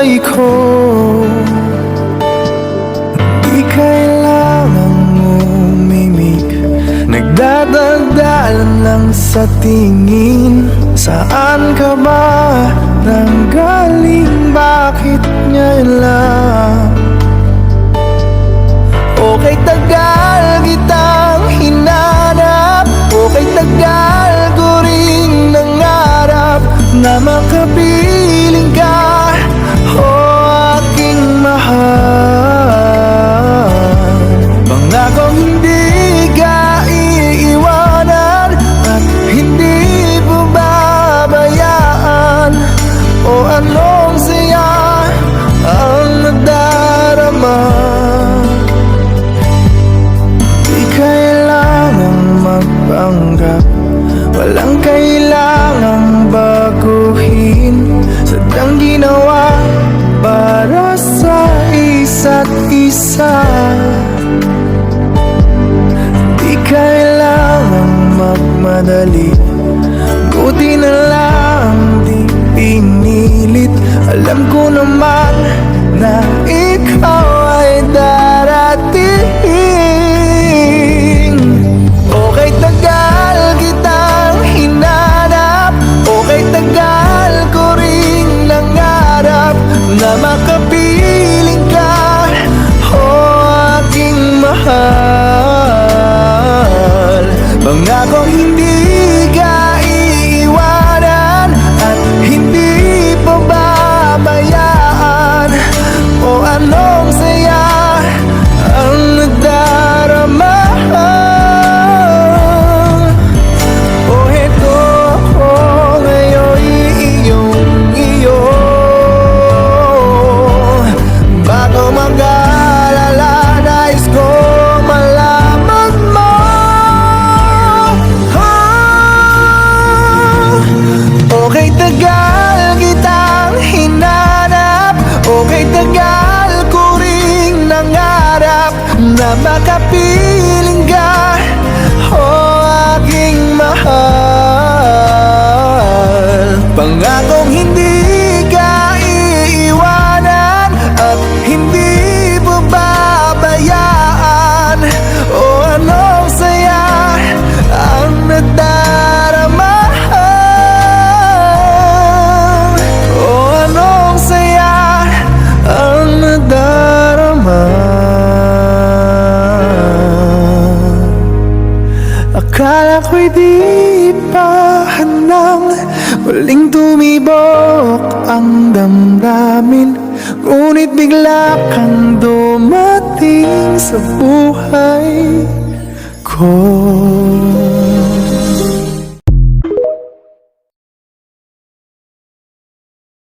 buhay ko. Di kailangang umimik, nagdadagdalan lang sa tingin. Saan ka ba nanggaling? Bakit ngayon lang? Okay, tagal kitang hinanap, okay, tagal ko ring nangarap na makapiling ka, aking mahal. Pangakong hindi ka iiwanan at hindi mo babayaan. O anong saya ang nadarama? Di kailangang magpanggap, walang kailangang baguhin. Sadyang ginawa para sa isa't isa. Di kailangang magmadali, buti na lang di pinilit. Alam ko naman na ikaw ay darating. Okay, tagal kitang hinanap, okay, tagal ko ring nangarap na makapiling ka, aking mahal. Pangakong hindi ka iiwanan at hindi pa babayaan. O anong saya ang nadarama? O heto ako ngayon, iyong-iyo. Bago mag-alala, nais ko malaman mo. Okay, tagal kitang hinanap, okay, tagal ko ring nangarap na makapiling ka, aking mahal. Pangakong hindi ka iiwanan at hindi mo babayaan. O anong saya ang nadarama? O anong saya ang nadarama? Akala ko'y di pa handang muling tumibok ang damdamin, ngunit bigla kang dumating sa buhay ko.